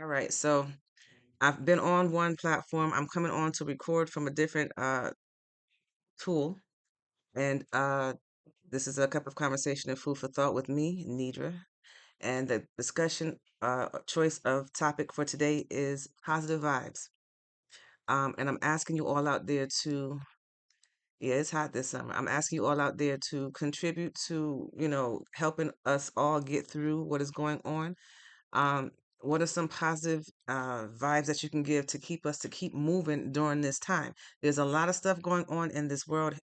All right. So I've been on one platform. I'm coming on to record from a different tool. And this is a cup of conversation and food for thought with me, Nidra. And the discussion choice of topic for today is positive vibes. And I'm asking you all out there to, yeah, it's hot this summer. I'm asking you all out there to contribute to, helping us all get through what is going on. Um, what are some positive vibes that you can give to keep us to keep moving during this time? There's a lot of stuff going on in this world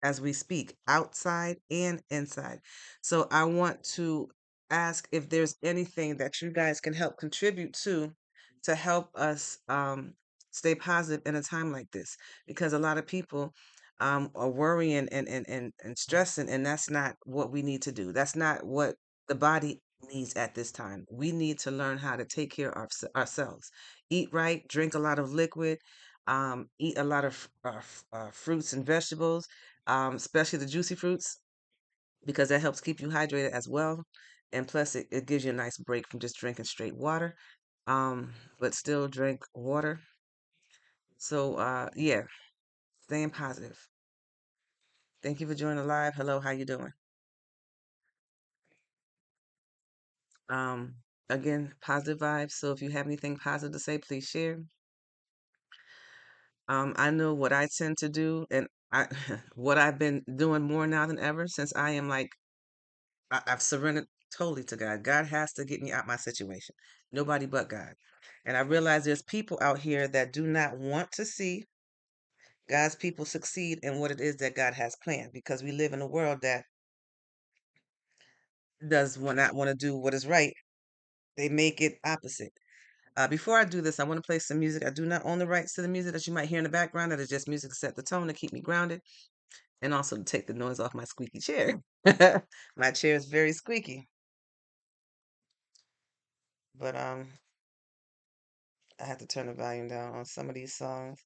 as we speak, outside and inside. So I want to ask if there's anything that you guys can help contribute to help us stay positive in a time like this, because a lot of people are worrying and stressing, and that's not what we need to do. That's not what the body needs at this time. We need to learn how to take care of ourselves. Eat right, drink a lot of liquid, eat a lot of fruits and vegetables, especially the juicy fruits, because that helps keep you hydrated as well. And plus, it gives you a nice break from just drinking straight water, but still drink water. So, yeah, staying positive. Thank you for joining the live. Hello, how you doing? Um, Again, positive vibes. So if you have anything positive to say, please share. I know what I tend to do, and I what I've been doing more now than ever since I am like I've surrendered totally to God. God has to get me out my situation. Nobody but God. And I realize there's people out here that do not want to see God's people succeed in what it is that God has planned, because we live in a world that does not want to do what is right. They make it opposite. Before I do this, I want to play some music. I do not own the rights to the music that you might hear in the background. That is just music to set the tone to keep me grounded, and also to take the noise off my squeaky chair. My chair is very squeaky, but I have to turn the volume down on some of these songs.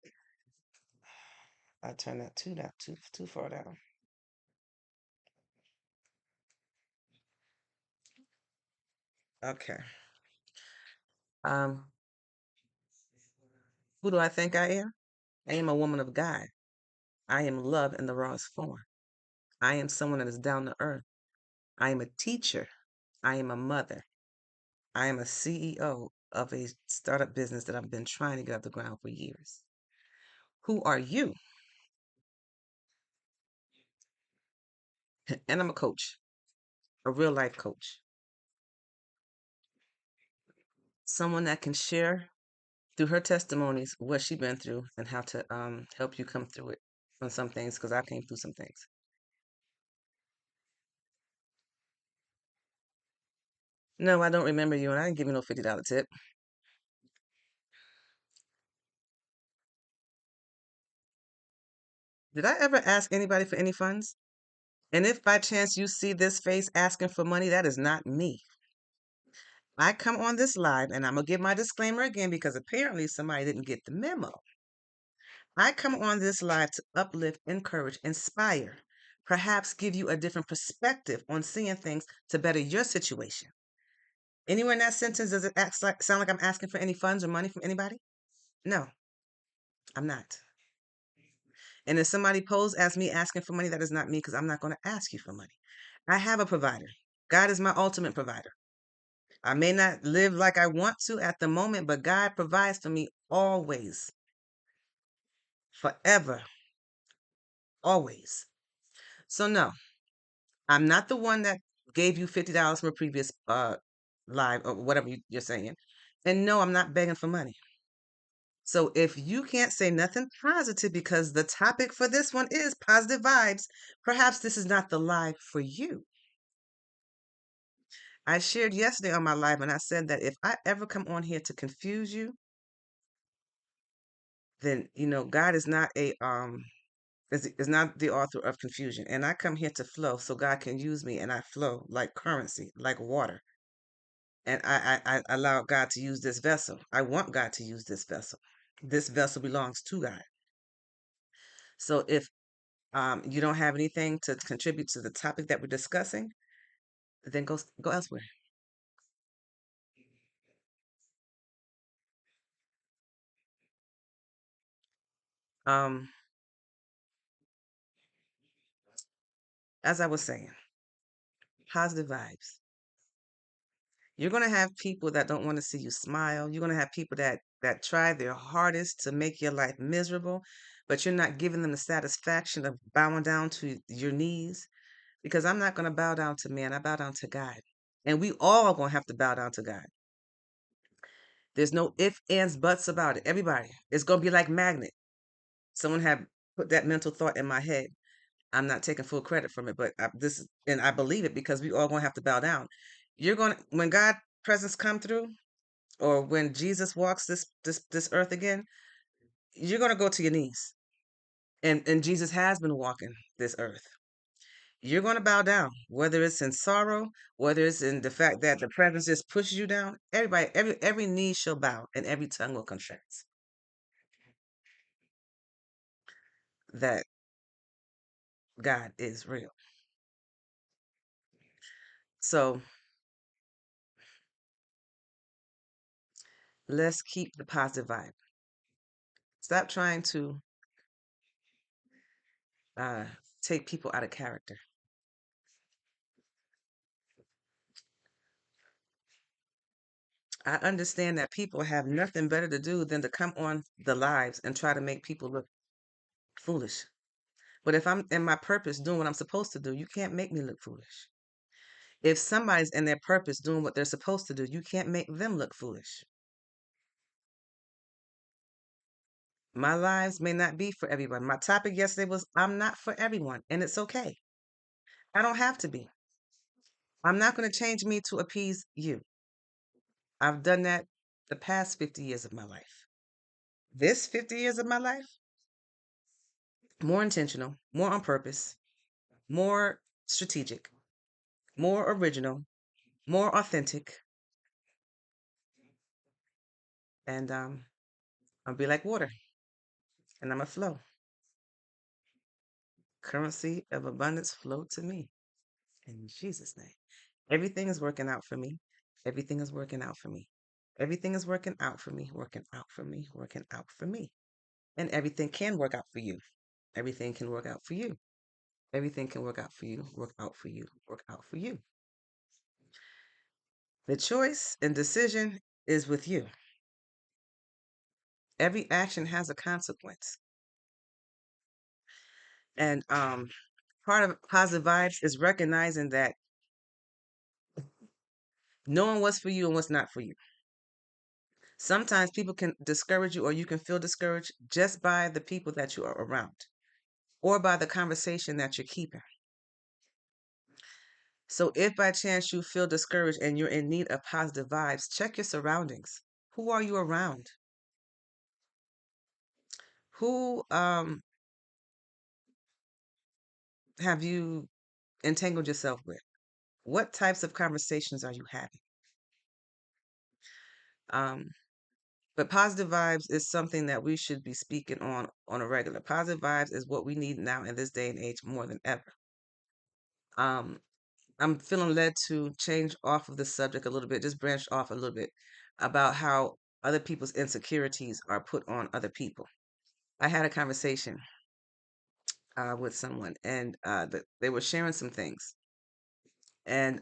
I turn that too far down. Okay. Um, who do I think I am? I am a woman of God. I am love in the rawest form. I am someone that is down to earth. I am a teacher. I am a mother. I am a CEO of a startup business that I've been trying to get off the ground for years. Who are you? And I'm a coach, a real life coach, someone that can share through her testimonies what she's been through and how to help you come through it on some things, because I came through some things. No, I don't remember you, and I didn't give you no $50 tip. Did I ever ask anybody for any funds? And if by chance you see this face asking for money, that is not me. I come on this live, and I'm going to give my disclaimer again because apparently somebody didn't get the memo. I come on this live to uplift, encourage, inspire, perhaps give you a different perspective on seeing things to better your situation. Anywhere in that sentence, does it sound like I'm asking for any funds or money from anybody? No, I'm not. And if somebody pose as me asking for money, that is not me, because I'm not going to ask you for money. I have a provider. God is my ultimate provider. I may not live like I want to at the moment, but God provides for me always, forever, always. So no, I'm not the one that gave you $50 from a previous live or whatever you're saying. And no, I'm not begging for money. So if you can't say nothing positive, because the topic for this one is positive vibes, perhaps this is not the live for you. I shared yesterday on my live and I said that if I ever come on here to confuse you, then God is not a is not the author of confusion. And I come here to flow so God can use me, and I flow like currency, like water. And I allow God to use this vessel. I want God to use this vessel. This vessel belongs to God. So if you don't have anything to contribute to the topic that we're discussing, then go elsewhere. Um, as I was saying, positive vibes. You're going to have people that don't want to see you smile. You're going to have people that try their hardest to make your life miserable, but you're not giving them the satisfaction of bowing down to your knees. Because I'm not going to bow down to man. I bow down to God. And we all going to have to bow down to God. There's no ifs, ands, buts about it. Everybody. It's going to be like magnet. Someone had put that mental thought in my head. I'm not taking full credit from it, but and I believe it because we all going to have to bow down. You're going to, when God presence come through, or when Jesus walks this earth again, you're going to go to your knees. And Jesus has been walking this earth. You're going to bow down, whether it's in sorrow, whether it's in the fact that the presence just pushes you down. Everybody, every knee shall bow and every tongue will confess that God is real. So let's keep the positive vibe. Stop trying to uh, take people out of character. I understand that people have nothing better to do than to come on the lives and try to make people look foolish. But if I'm in my purpose doing what I'm supposed to do, you can't make me look foolish. If somebody's in their purpose doing what they're supposed to do, you can't make them look foolish. My lives may not be for everyone. My topic yesterday was I'm not for everyone, and it's okay. I don't have to be. I'm not going to change me to appease you. I've done that the past 50 years of my life. This 50 years of my life, more intentional, more on purpose, more strategic, more original, more authentic, and I'll be like water, and I'm a flow. Currency of abundance flow to me in Jesus' name. Everything is working out for me. Everything is working out for me. Everything is working out for me, working out for me, working out for me. And everything can work out for you. Everything can work out for you. Everything can work out for you, work out for you, work out for you. The choice and decision is with you. Every action has a consequence. And part of positive vibes is recognizing that knowing what's for you and what's not for you. Sometimes people can discourage you, or you can feel discouraged just by the people that you are around or by the conversation that you're keeping. So, if by chance you feel discouraged and you're in need of positive vibes, check your surroundings. Who are you around? Who have you entangled yourself with? What types of conversations are you having? Um, but positive vibes is something that we should be speaking on a regular. Positive vibes is what we need now in this day and age more than ever. Um, I'm feeling led to change off of the subject a little bit, just branch off a little bit about how other people's insecurities are put on other people. I had a conversation with someone, and they were sharing some things, and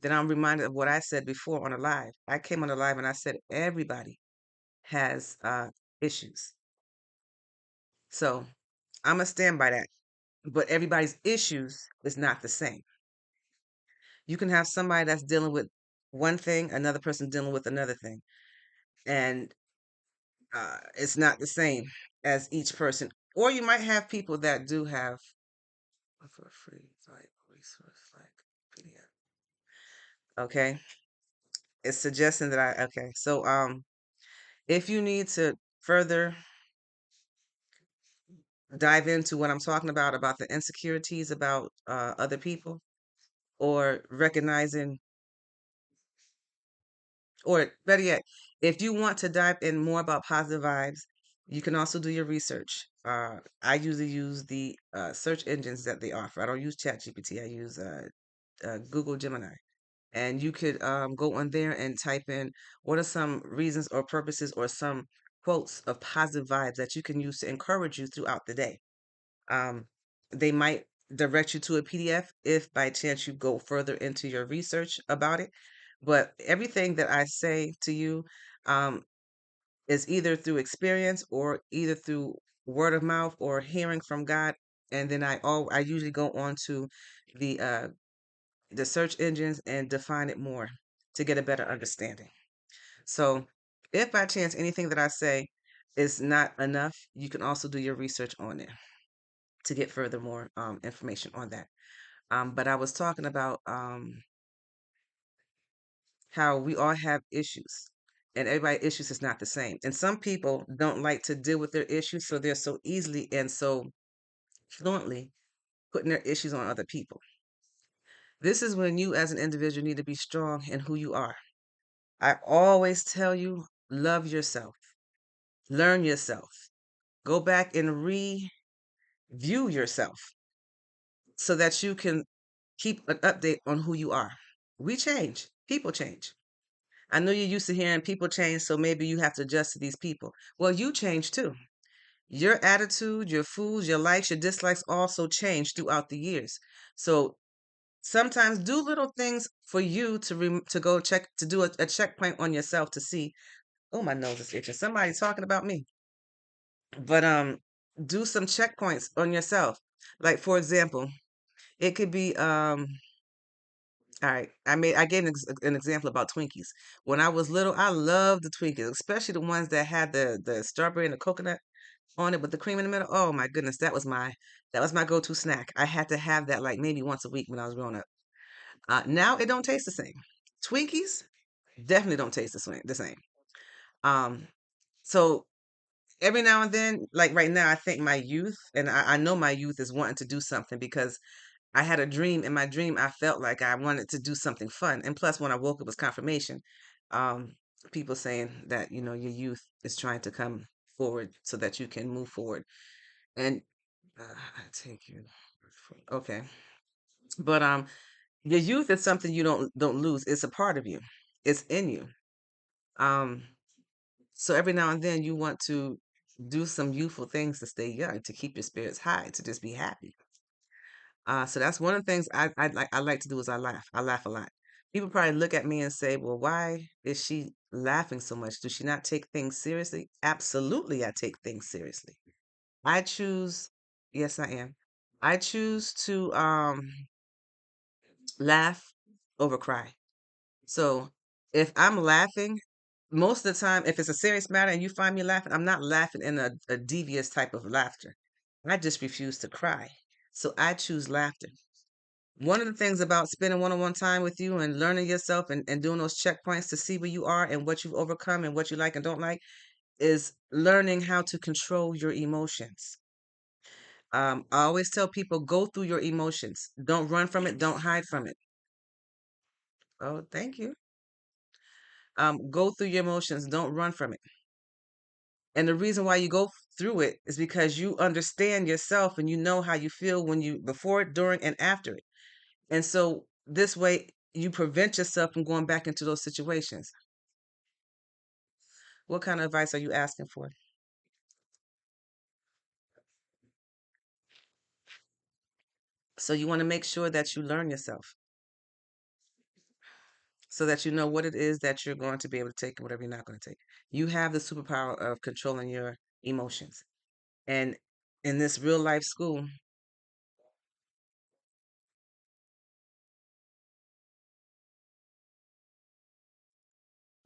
then I'm reminded of what I said before on a live. I came on a live and I said everybody has issues, so I'm gonna stand by that. But everybody's issues is not the same. You can have somebody that's dealing with one thing, another person dealing with another thing, and it's not the same as each person. Or you might have people that do have for a free like resource like PDF. Okay, it's suggesting that I okay. So if you need to further dive into what I'm talking about the insecurities about other people, or recognizing, or better yet, if you want to dive in more about positive vibes, you can also do your research. I usually use the search engines that they offer. I don't use ChatGPT. I use Google Gemini. And you could go on there and type in what are some reasons or purposes or some quotes of positive vibes that you can use to encourage you throughout the day. Um, they might direct you to a PDF if by chance you go further into your research about it. But everything that I say to you um, is either through experience or either through word of mouth or hearing from God. And then I usually go on to the uh, the search engines and define it more to get a better understanding. So, if by chance anything that I say is not enough, you can also do your research on it to get further more information on that. But I was talking about how we all have issues, and everybody's issues is not the same. And some people don't like to deal with their issues, so they're so easily and so fluently putting their issues on other people. This is when you, as an individual, need to be strong in who you are. I always tell you, love yourself, learn yourself, go back and review yourself so that you can keep an update on who you are. We change, people change. I know you're used to hearing people change, so maybe you have to adjust to these people. Well, you change too. Your attitude, your foods, your likes, your dislikes also change throughout the years. So sometimes do little things for you to go check to do a checkpoint on yourself to see. Oh, my nose is itching. Somebody's talking about me. But do some checkpoints on yourself. Like for example, it could be all right. I gave an example about Twinkies. When I was little, I loved the Twinkies, especially the ones that had the strawberry and the coconut on it with the cream in the middle. Oh my goodness, that was my go-to snack. I had to have that like maybe once a week when I was growing up. Now it don't taste the same. Twinkies definitely don't taste the same. Um, so every now and then, like right now, I think my youth, and I know my youth is wanting to do something because I had a dream. In my dream, I felt like I wanted to do something fun. And plus, when I woke up, it was confirmation. Um, people saying that, you know, your youth is trying to come forward so that you can move forward. And I take you. Okay. But your youth is something you don't lose. It's a part of you. It's in you. Um, so every now and then you want to do some youthful things to stay young, to keep your spirits high, to just be happy. So that's one of the things I like to do is I laugh. I laugh a lot. People probably look at me and say, "Well, why is she laughing so much? Does she not take things seriously?" Absolutely, I take things seriously. I choose, yes, I am. I choose to laugh over cry. So if I'm laughing, most of the time, if it's a serious matter and you find me laughing, I'm not laughing in a devious type of laughter. I just refuse to cry. So I choose laughter. One of the things about spending one-on-one time with you and learning yourself and doing those checkpoints to see where you are and what you've overcome and what you like and don't like is learning how to control your emotions. I always tell people go through your emotions. Don't run from it. Don't hide from it. Oh, thank you. Go through your emotions. Don't run from it. And the reason why you go through it is because you understand yourself and you know how you feel when you before it, during, and after it. And so this way you prevent yourself from going back into those situations. What kind of advice are you asking for? So you want to make sure that you learn yourself so that you know what it is that you're going to be able to take and whatever you're not going to take. You have the superpower of controlling your emotions. And in this real life school,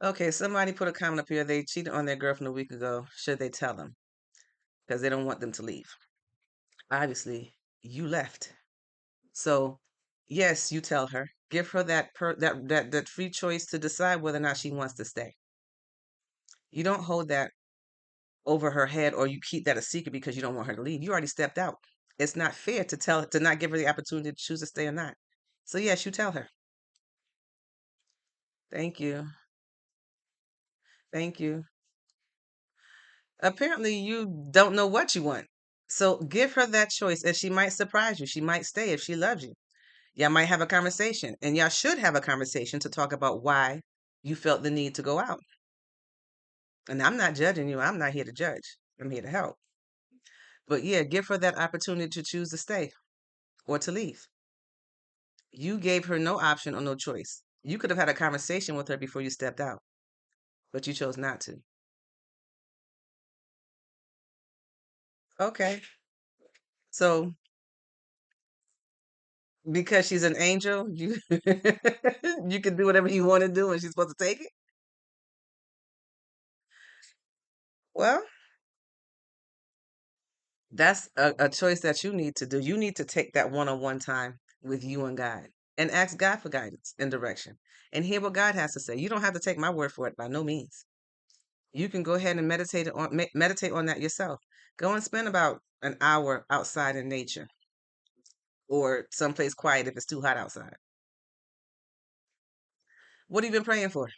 okay, somebody put a comment up here. They cheated on their girlfriend a week ago. Should they tell them? Because they don't want them to leave. Obviously, you left. So, yes, you tell her. Give her that free choice to decide whether or not she wants to stay. You don't hold that over her head or you keep that a secret because you don't want her to leave. You already stepped out. It's not fair to not give her the opportunity to choose to stay or not. So yes, you tell her. Thank you. Thank you. Apparently you don't know what you want. So give her that choice and she might surprise you. She might stay if she loves you. Y'all might have a conversation and y'all should have a conversation to talk about why you felt the need to go out. And I'm not judging you. I'm not here to judge. I'm here to help. But yeah, give her that opportunity to choose to stay or to leave. You gave her no option or no choice. You could have had a conversation with her before you stepped out, but you chose not to. Okay. So because she's an angel, you you can do whatever you want to do and she's supposed to take it? Well, that's a choice that you need to do. You need to take that one-on-one time with you and God and ask God for guidance and direction and hear what God has to say. You don't have to take my word for it by no means. You can go ahead and meditate on that yourself. Go and spend about an hour outside in nature or someplace quiet if it's too hot outside. What have you been praying for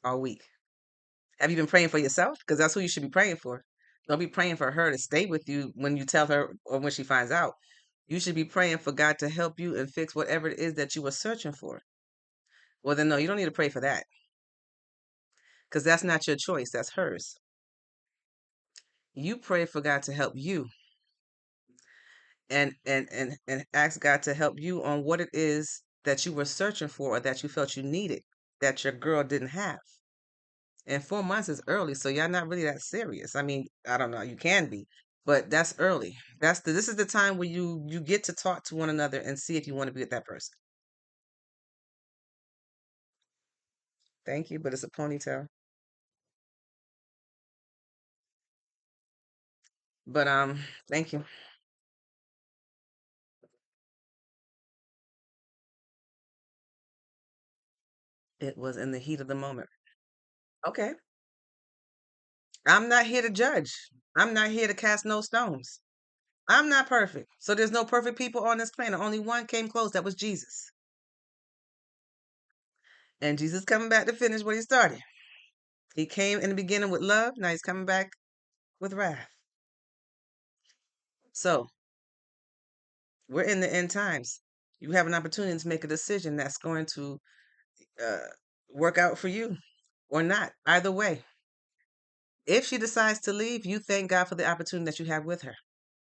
all week? Have you been praying for yourself? Because that's who you should be praying for. Don't be praying for her to stay with you when you tell her or when she finds out. You should be praying for God to help you and fix whatever it is that you were searching for. Well, then, no, you don't need to pray for that because that's not your choice. That's hers. You pray for God to help you and ask God to help you on what it is that you were searching for or that you felt you needed that your girl didn't have. And 4 months is early, so y'all not really that serious. I mean, I don't know, you can be, but that's early. This is the time where you get to talk to one another and see if you want to be with that person. Thank you, but it's a ponytail. But thank you. It was in the heat of the moment. Okay. I'm not here to judge. I'm not here to cast no stones. I'm not perfect. So there's no perfect people on this planet. Only one came close. That was Jesus. And Jesus coming back to finish what he started. He came in the beginning with love. Now he's coming back with wrath. So we're in the end times. You have an opportunity to make a decision that's going to uh, work out for you or not. Either way, if she decides to leave, you thank God for the opportunity that you have with her.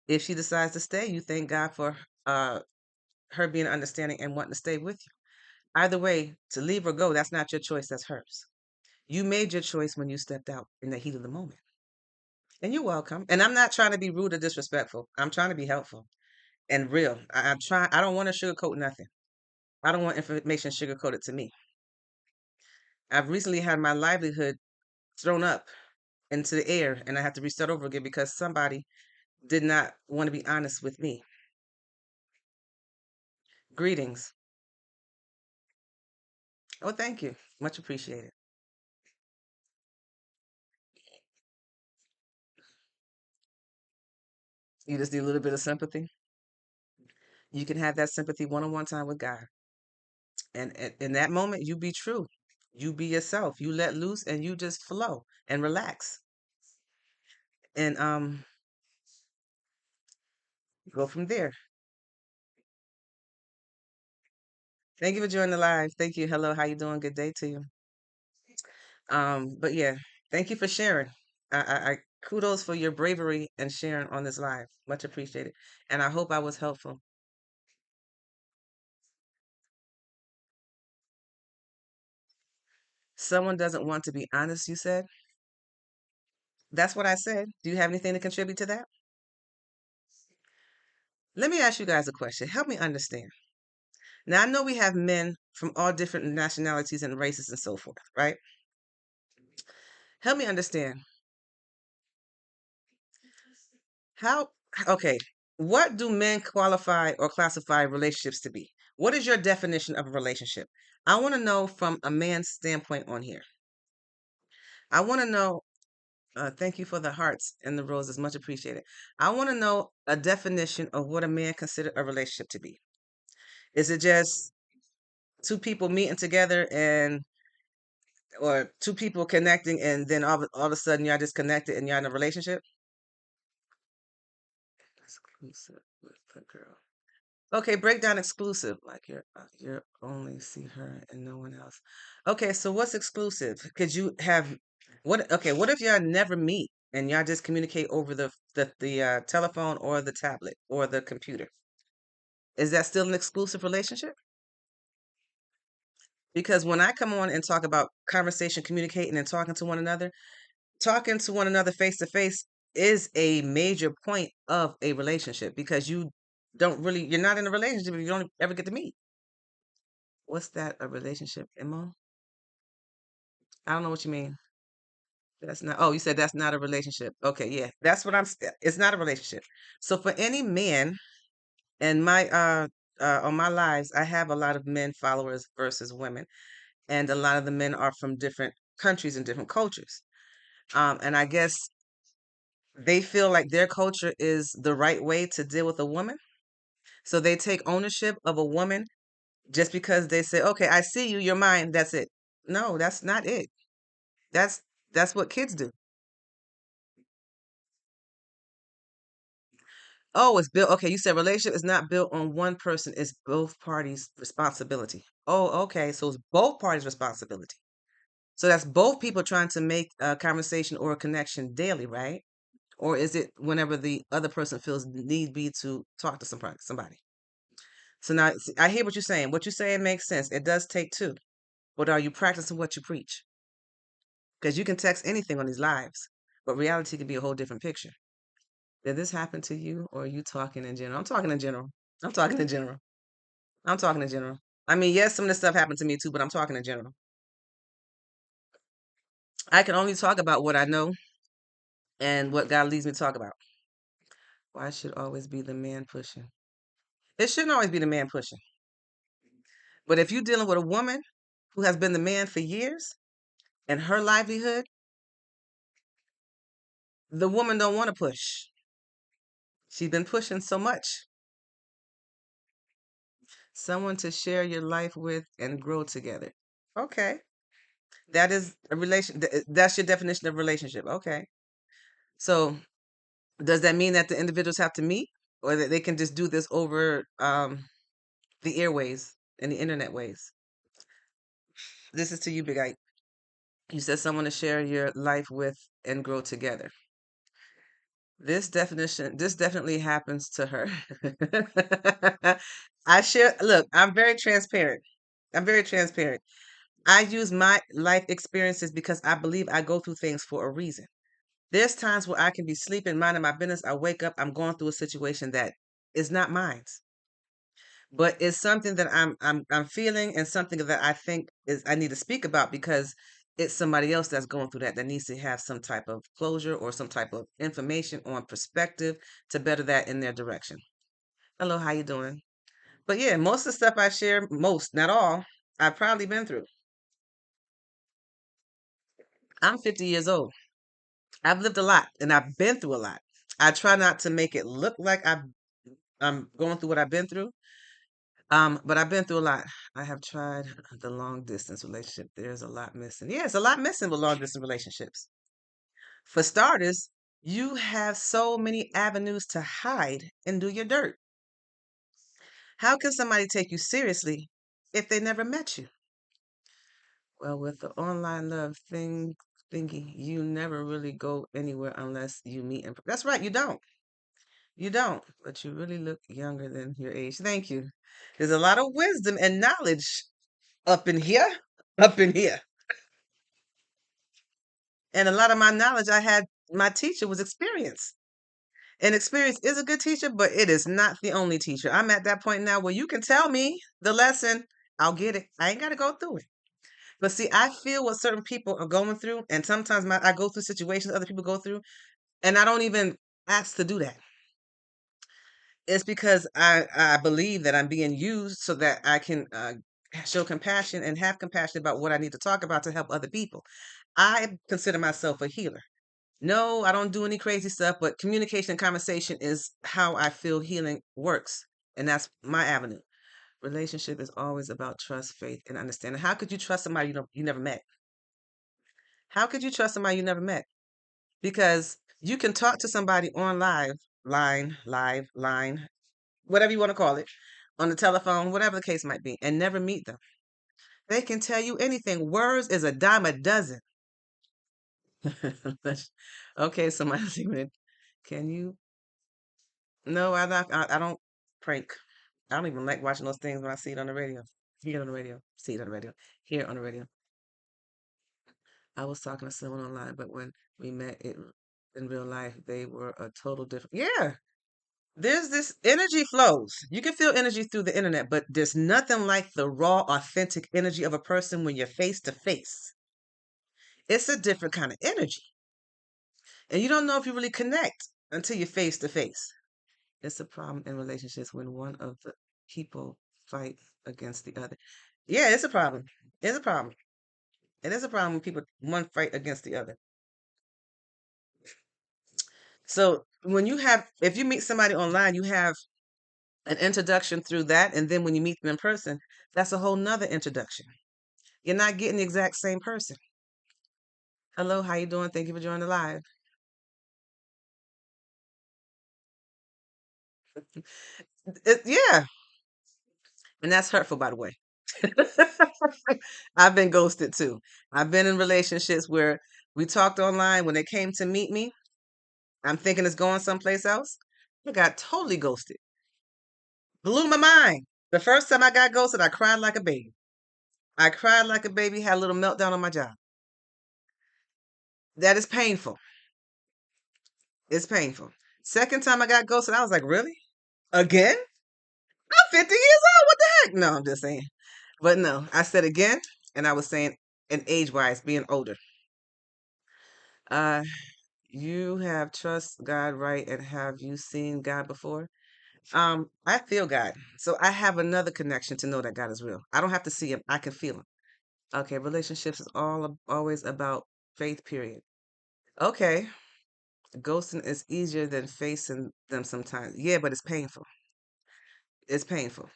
If she decides to stay, you thank God for her being understanding and wanting to stay with you. Either way, to leave or go, that's not your choice, that's hers. You made your choice when you stepped out in the heat of the moment. And you're welcome. And I'm not trying to be rude or disrespectful. I'm trying to be helpful and real. I don't want to sugarcoat nothing. I don't want information sugarcoated to me. I've recently had my livelihood thrown up into the air and I have to restart over again because somebody did not want to be honest with me. Greetings. Oh, thank you. Much appreciated. You just need a little bit of sympathy. You can have that sympathy one-on-one time with God. And in that moment, you be true. You be yourself. You let loose and you just flow and relax. And go from there. Thank you for joining the live. Thank you. Hello, how you doing? Good day to you. But yeah, thank you for sharing. I kudos for your bravery and sharing on this live. Much appreciated. And I hope I was helpful. Someone doesn't want to be honest, you said? That's what I said. Do you have anything to contribute to that? Let me ask you guys a question. Help me understand. Now, I know we have men from all different nationalities and races and so forth, right? Help me understand. How, okay, what do men qualify or classify relationships to be? What is your definition of a relationship? I want to know from a man's standpoint on here. I want to know, thank you for the hearts and the roses, much appreciated. I want to know a definition of what a man consider a relationship to be. Is it just two people meeting together and or two people connecting and then all of a sudden y'all just connected and y'all in a relationship? Exclusive with the girl. Okay, break down exclusive. Like you're only see her and no one else. Okay, so what's exclusive? Could you have What? Okay, what if y'all never meet and y'all just communicate over the telephone or the tablet or the computer? Is that still an exclusive relationship? Because when I come on and talk about conversation, communicating, and talking to one another face to face is a major point of a relationship because you're not in a relationship if you don't ever get to meet. What's that, a relationship, Mo? I don't know what you mean. That's not, oh, you said that's not a relationship. Okay, yeah, that's what it's not a relationship. So for any man and on my lives, I have a lot of men followers versus women, and a lot of the men are from different countries and different cultures. And I guess they feel like their culture is the right way to deal with a woman. So they take ownership of a woman just because they say, "Okay, I see you, you're mine, that's it." No, that's not it. That's that's what kids do. Oh, it's built. Okay, you said relationship is not built on one person, it's both parties' responsibility. Oh, okay. So it's both parties' responsibility. So that's both people trying to make a conversation or a connection daily, right? Or is it whenever the other person feels need be to talk to somebody? So now I hear what you're saying. What you're saying makes sense. It does take two. But are you practicing what you preach? Because you can text anything on these lives, but reality can be a whole different picture. Did this happen to you, or are you talking in general? I'm talking in general. I'm talking in general. I'm talking in general. I mean, yes, some of this stuff happened to me too, but I'm talking in general. I can only talk about what I know and what God leads me to talk about. Why should always be the man pushing? It shouldn't always be the man pushing. But if you're dealing with a woman who has been the man for years and her livelihood, the woman don't want to push. She's been pushing so much. Someone to share your life with and grow together. Okay. That is a that's your definition of relationship. Okay. So does that mean that the individuals have to meet or that they can just do this over the airways and the internet ways? This is to you, Big Ike. You said someone to share your life with and grow together. This definitely happens to her. Look, I'm very transparent. I'm very transparent. I use my life experiences because I believe I go through things for a reason. There's times where I can be sleeping, minding my business. I wake up, I'm going through a situation that is not mine, but it's something that I'm feeling and something that I think is I need to speak about because it's somebody else that's going through that needs to have some type of closure or some type of information on perspective to better that in their direction. Hello, how you doing? But yeah, most of the stuff I share, most, not all, I've probably been through. I'm 50 years old. I've lived a lot and I've been through a lot. I try not to make it look like I'm going through what I've been through. But I've been through a lot. I have tried the long distance relationship. There's a lot missing. Yeah, it's a lot missing with long distance relationships. For starters, you have so many avenues to hide and do your dirt. How can somebody take you seriously if they never met you? Well, with the online love thingy, you never really go anywhere unless you meet in. That's right, you don't. You don't, but you really look younger than your age. Thank you. There's a lot of wisdom and knowledge up in here, up in here. And a lot of my knowledge I had, my teacher was experience. And experience is a good teacher, but it is not the only teacher. I'm at that point now where you can tell me the lesson, I'll get it. I ain't got to go through it. But see, I feel what certain people are going through, and sometimes I go through situations other people go through, and I don't even ask to do that. It's because I believe that I'm being used so that I can show compassion and have compassion about what I need to talk about to help other people. I consider myself a healer. No, I don't do any crazy stuff, but communication and conversation is how I feel healing works. And that's my avenue. Relationship is always about trust, faith, and understanding. How could you trust somebody you never met? How could you trust somebody you never met? Because you can talk to somebody on line, whatever you want to call it, on the telephone, whatever the case might be, and never meet them. They can tell you anything. Words is a dime a dozen. Okay, so my segment. Can you? No, I don't prank. I don't even like watching those things when I see it on the radio. Hear it on the radio. See it on the radio. Hear it on the radio. I was talking to someone online, but when we met it in real life, they were a total different. Yeah, there's this energy flows. You can feel energy through the internet, but there's nothing like the raw, authentic energy of a person when you're face to face. It's a different kind of energy. And you don't know if you really connect until you're face to face. It's a problem in relationships when one of the people fight against the other. Yeah, it's a problem. It's a problem. It is a problem when people one fight against the other. So when you have, if you meet somebody online, you have an introduction through that, and then when you meet them in person, that's a whole nother introduction. You're not getting the exact same person. Hello, how you doing? Thank you for joining the live. Yeah, and that's hurtful, by the way. I've been ghosted too. I've been in relationships where we talked online. When they came to meet me, I'm thinking it's going someplace else. I got totally ghosted. Blew my mind. The first time I got ghosted, I cried like a baby. I cried like a baby, had a little meltdown on my job. That is painful. It's painful. Second time I got ghosted, I was like, really? Again? I'm 50 years old. What the heck? No, I'm just saying. But no, I said again, and I was saying, and age wise, being older. Uh, you have trust God, right? And have you seen God before? I feel God. So I have another connection to know that God is real. I don't have to see him. I can feel him. Okay, relationships is always about faith, period. Okay. Ghosting is easier than facing them sometimes. Yeah, but it's painful. It's painful.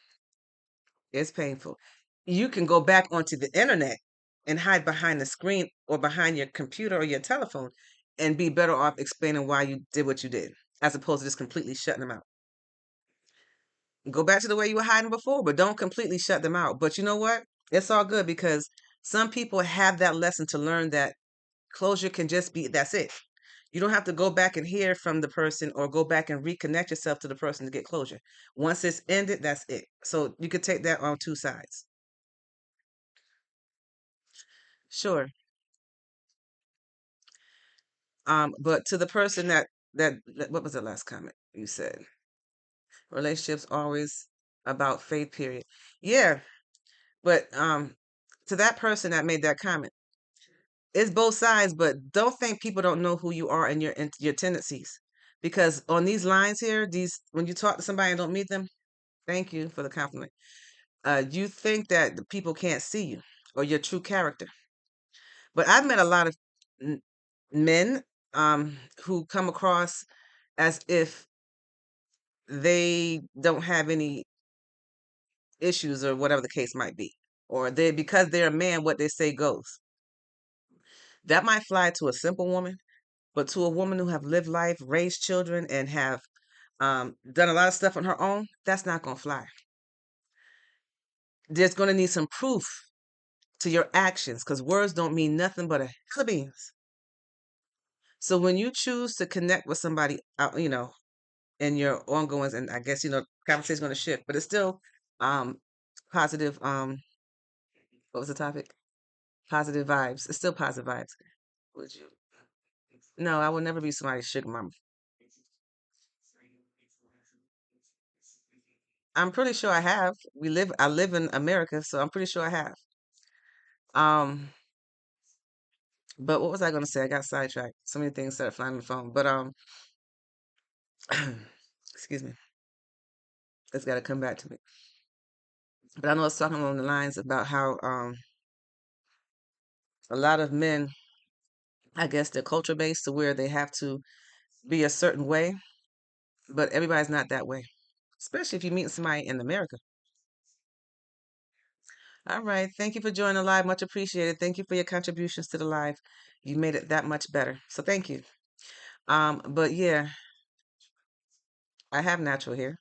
It's painful. You can go back onto the internet and hide behind the screen or behind your computer or your telephone and be better off explaining why you did what you did, as opposed to just completely shutting them out. Go back to the way you were hiding before, but don't completely shut them out. But you know what? It's all good because some people have that lesson to learn that closure can just be that's it. You don't have to go back and hear from the person or go back and reconnect yourself to the person to get closure. Once it's ended, that's it. So you could take that on two sides. Sure. But to the person that what was the last comment you said? Relationships always about faith, period. Yeah, but to that person that made that comment, it's both sides, but don't think people don't know who you are and your tendencies. Because on these lines here, these when you talk to somebody and don't meet them, thank you for the compliment. You think that the people can't see you or your true character. But I've met a lot of n- men who come across as if they don't have any issues or whatever the case might be. Or they because they're a man, what they say goes. That might fly to a simple woman, but to a woman who have lived life, raised children, and have done a lot of stuff on her own, that's not gonna fly. There's gonna need some proof to your actions because words don't mean nothing but a hell of beans. So when you choose to connect with somebody, in your ongoings, and I guess conversation's going to shift, but it's still um positive. What was the topic? Positive vibes. It's still positive vibes. Would you? No, I will never be somebody's sugar mama. I'm pretty sure I have. I live in America, so I'm pretty sure I have. Um, but what was I going to say? I got sidetracked. So many things started flying on the phone. But excuse me, it's got to come back to me. But I know I was talking along the lines about how a lot of men, I guess they're culture based to where they have to be a certain way, but everybody's not that way, especially if you meet somebody in America. All right. Thank you for joining the live. Much appreciated. Thank you for your contributions to the live. You made it that much better. So thank you. But yeah, I have natural hair.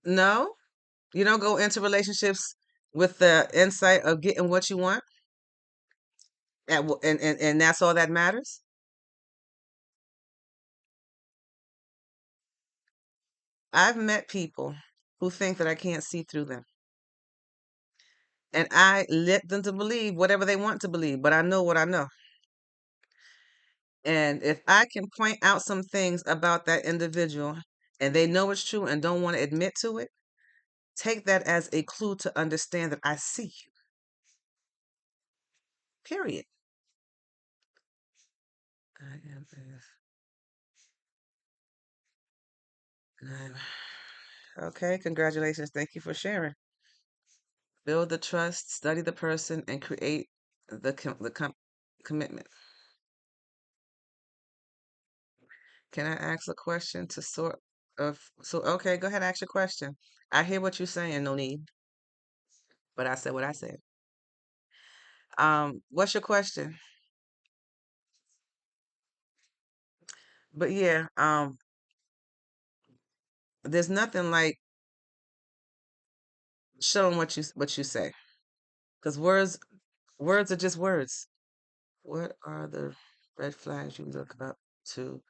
No, You don't go into relationships with the insight of getting what you want, and that's all that matters. I've met people who think that I can't see through them. And I let them to believe whatever they want to believe, but I know what I know. And if I can point out some things about that individual and they know it's true and don't want to admit to it, take that as a clue to understand that I see you. Period. I am okay, congratulations. Thank you for sharing. Build the trust, study the person, and create commitment. Can I ask a question to sort of so okay, go ahead, ask your question. I hear what you're saying, no need. But I said what I said. What's your question? But yeah, there's nothing like showing what you say, because words are just words. What are the red flags you look up to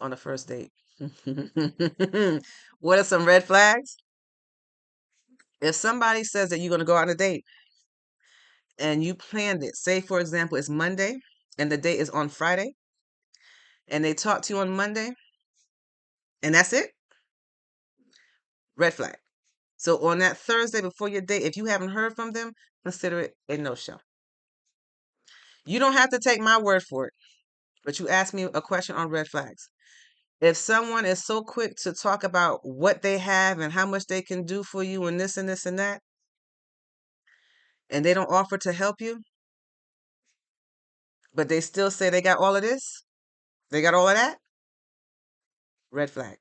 on a first date? What are some red flags? If somebody says that you're going to go out on a date and you planned it, say for example it's Monday and the date is on Friday, and they talk to you on Monday and that's it, red flag. So on that Thursday before your date, if you haven't heard from them, consider it a no-show. You don't have to take my word for it, but you asked me a question on red flags. If someone is so quick to talk about what they have and how much they can do for you and this and this and that, and they don't offer to help you, but they still say they got all of this, they got all of that, red flag.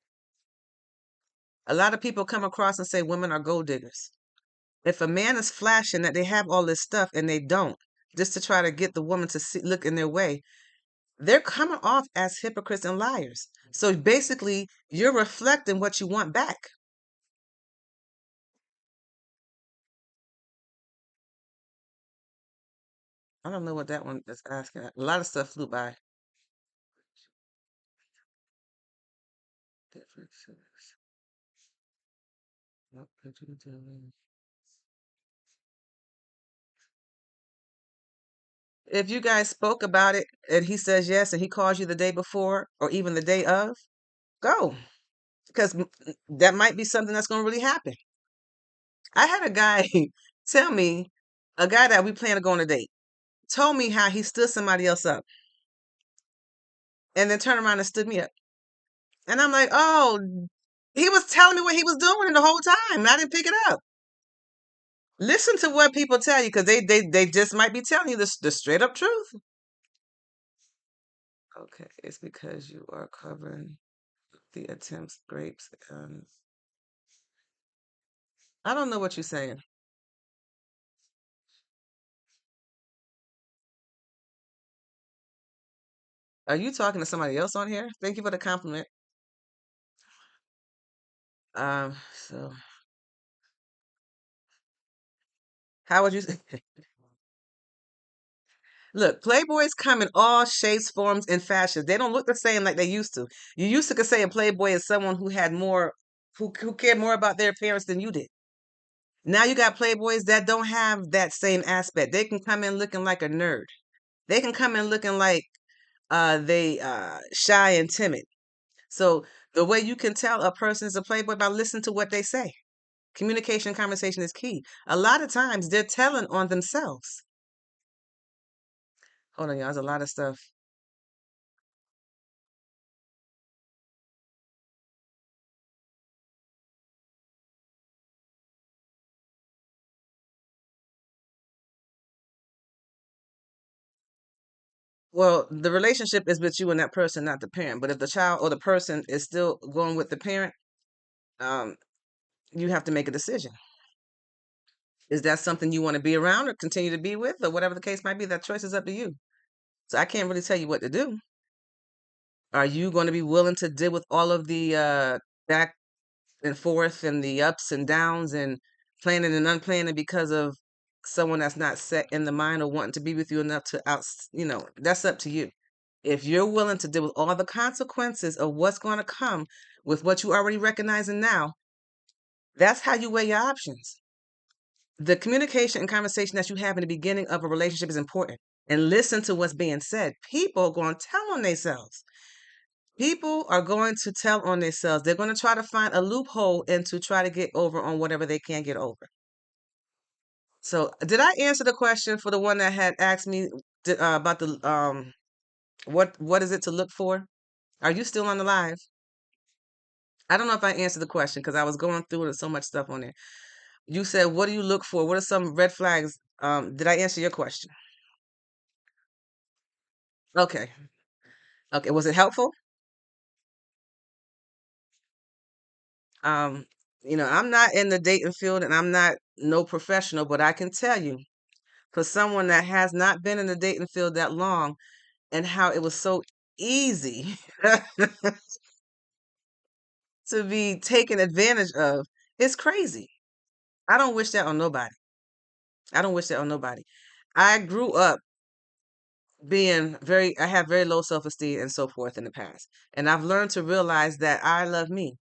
A lot of people come across and say women are gold diggers. If a man is flashing that they have all this stuff and they don't, just to try to get the woman to look in their way, they're coming off as hypocrites and liars. So basically, you're reflecting what you want back. I don't know what that one is asking. A lot of stuff flew by. Differences. What could you do? If you guys spoke about it and he says yes and he calls you the day before or even the day of, go. Because that might be something that's going to really happen. I had a guy tell me, a guy that we plan to go on a date, told me how he stood somebody else up and then turned around and stood me up. And I'm like, oh, he was telling me what he was doing the whole time, and I didn't pick it up. Listen to what people tell you, because they just might be telling you the straight up truth. Okay, it's because you are covering the attempts grapes. I don't know what you're saying. Are you talking to somebody else on here? Thank you for the compliment. So how would you say? Look, Playboys come in all shapes, forms, and fashions. They don't look the same like they used to. You used to could say a Playboy is someone who had more, who cared more about their appearance than you did. Now you got Playboys that don't have that same aspect. They can come in looking like a nerd. They can come in looking like they shy and timid. So the way you can tell a person is a Playboy by listening to what they say. Communication, conversation is key. A lot of times they're telling on themselves. Hold on, y'all. There's a lot of stuff. Well, the relationship is with you and that person, not the parent. But if the child or the person is still going with the parent, um, you have to make a decision. Is that something you want to be around or continue to be with, or whatever the case might be? That choice is up to you. So I can't really tell you what to do. Are you going to be willing to deal with all of the back? and forth and the ups and downs and planning and unplanning because of someone that's not set in the mind or wanting to be with you enough to that's up to you. If you're willing to deal with all the consequences of what's going to come with what you already recognizing now, that's how you weigh your options. The communication and conversation that you have in the beginning of a relationship is important. And listen to what's being said. People are going to tell on themselves. People are going to tell on themselves. They're going to try to find a loophole and to try to get over on whatever they can get over. So, did I answer the question for the one that had asked me about the what is it to look for? Are you still on the live? I don't know if I answered the question because I was going through it, so much stuff on there. You said, "What do you look for? What are some red flags?" Did I answer your question? Okay. Okay. Was it helpful? Um, I'm not in the dating field and I'm not no professional, but I can tell you for someone that has not been in the dating field that long and how it was so easy to be taken advantage of, it's crazy. I don't wish that on nobody. I don't wish that on nobody. I grew up I have very low self-esteem and so forth in the past. And I've learned to realize that I love me.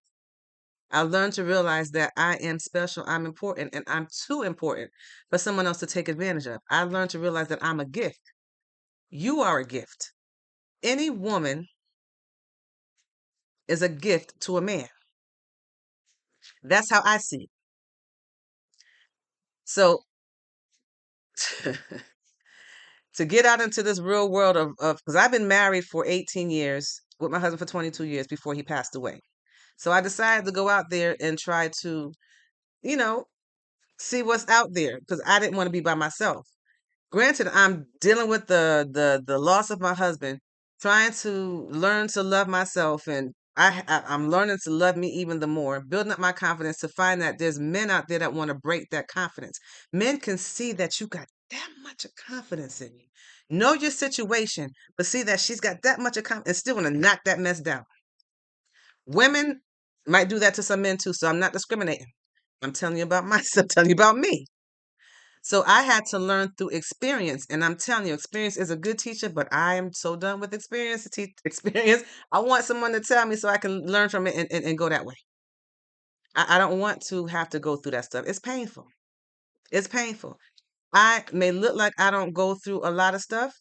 I've learned to realize that I am special, I'm important, and I'm too important for someone else to take advantage of. I've learned to realize that I'm a gift. You are a gift. Any woman is a gift to a man. That's how I see it. So to get out into this real world of because I've been married for 18 years with my husband for 22 years before he passed away. So I decided to go out there and try to, you know, see what's out there because I didn't want to be by myself. Granted, I'm dealing with the loss of my husband, trying to learn to love myself, and I'm learning to love me even the more, building up my confidence to find that there's men out there that want to break that confidence. Men can see that you got that much of confidence in you. Know your situation, but see that she's got that much of confidence and still want to knock that mess down. Women might do that to some men too, so I'm not discriminating. I'm telling you about myself, telling you about me. So I had to learn through experience, and I'm telling you, experience is a good teacher. But I am so done with experience to teach experience. I want someone to tell me so I can learn from it and go that way. I don't want to have to go through that stuff. It's painful. It's painful. I may look like I don't go through a lot of stuff,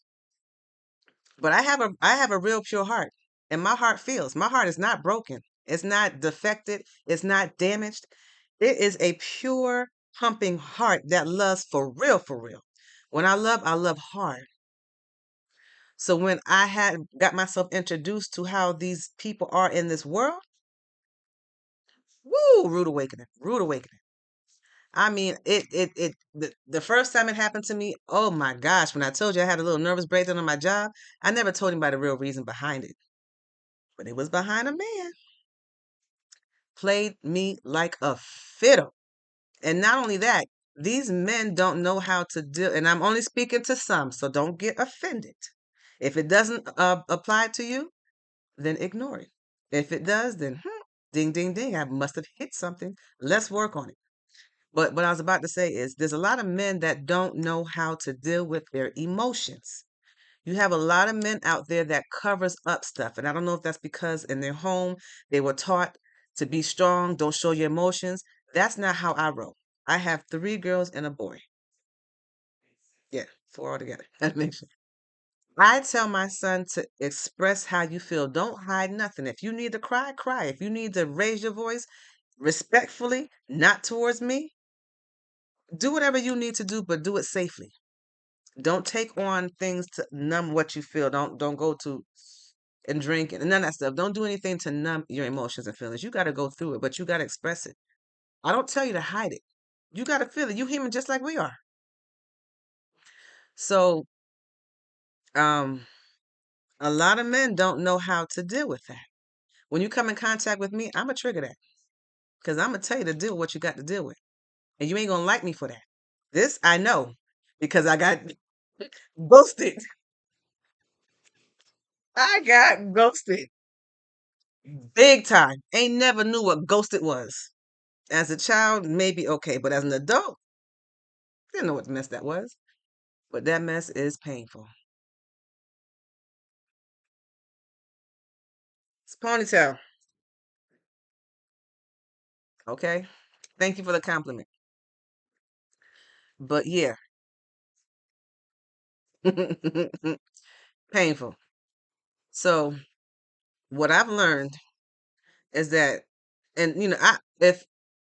but I have a real pure heart, and my heart feels. My heart is not broken. It's not defected. It's not damaged. It is a pure pumping heart that loves for real, for real. When I love hard. So when I had got myself introduced to how these people are in this world, woo, rude awakening, rude awakening. I mean, the first time it happened to me, oh my gosh, when I told you I had a little nervous breakdown on my job, I never told anybody the real reason behind it. But it was behind a man. Played me like a fiddle. And not only that, these men don't know how to deal, and I'm only speaking to some, so don't get offended. If it doesn't apply to you, then ignore it. If it does, then ding, ding, ding. I must have hit something. Let's work on it. But what I was about to say is there's a lot of men that don't know how to deal with their emotions. You have a lot of men out there that covers up stuff. And I don't know if that's because in their home they were taught to be strong, don't show your emotions. That's not how I roll. I have 3 girls and a boy. Yeah, 4 altogether. That makes sense. I tell my son to express how you feel. Don't hide nothing. If you need to cry, cry. If you need to raise your voice respectfully, not towards me, do whatever you need to do, but do it safely. Don't take on things to numb what you feel. Don't go to and drink and none of that stuff. Don't do anything to numb your emotions and feelings. You got to go through it, but you got to express it. I don't tell you to hide it. You got to feel it. You human just like we are. So, um, a lot of men don't know how to deal with that. When you come in contact with me, I'm going to trigger that because I'm going to tell you to deal with what you got to deal with. And you ain't going to like me for that. This I know because I got ghosted. I got ghosted. Big time. Ain't never knew what ghosted was. As a child, maybe okay, but as an adult, didn't know what mess that was. But that mess is painful. It's ponytail. Okay. Thank you for the compliment. But yeah, painful. So what I've learned is that, and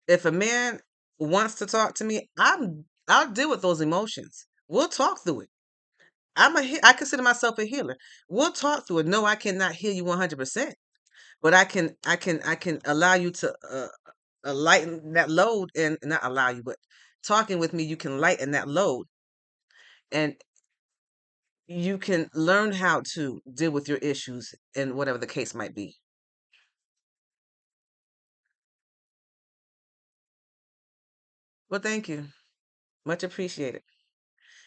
if a man wants to talk to me, I'll deal with those emotions. We'll talk through it. I consider myself a healer. We'll talk through it. No, I cannot heal you 100%, but I can allow you to lighten that load, and not allow you, but talking with me, you can lighten that load, and you can learn how to deal with your issues and whatever the case might be. Well, thank you. Much appreciated.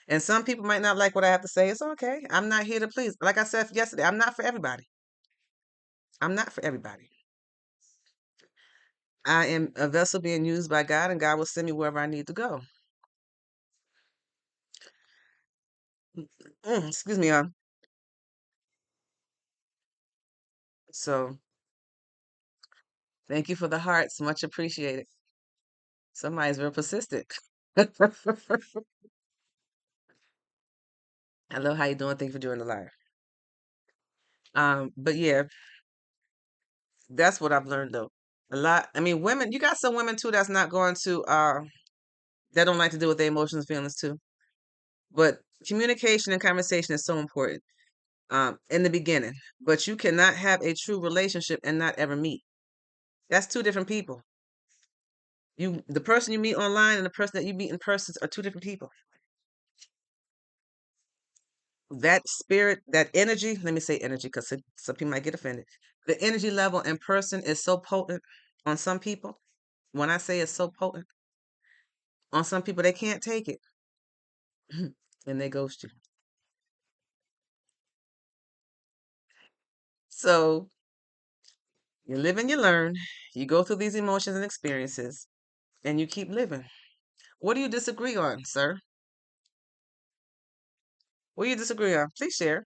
And some people might not like what I have to say. It's okay. I'm not here to please. Like I said yesterday, I'm not for everybody. I'm not for everybody. I am a vessel being used by God, and God will send me wherever I need to go. Excuse me, so thank you for the hearts. Much appreciated. Somebody's real persistent. Hello, how you doing? Thank you for joining the live. But yeah, that's what I've learned though. A lot. I mean, women. You got some women too that's not going to. That don't like to deal with their emotions, feelings too. But communication and conversation is so important. In the beginning, but you cannot have a true relationship and not ever meet. That's two different people. The person you meet online and the person that you meet in person are two different people. That spirit, that energy, let me say energy because some people might get offended. The energy level in person is so potent on some people. When I say it's so potent, on some people, they can't take it and they ghost you. So you live and you learn, you go through these emotions and experiences, and you keep living. What do you disagree on, sir? What do you disagree on? Please share.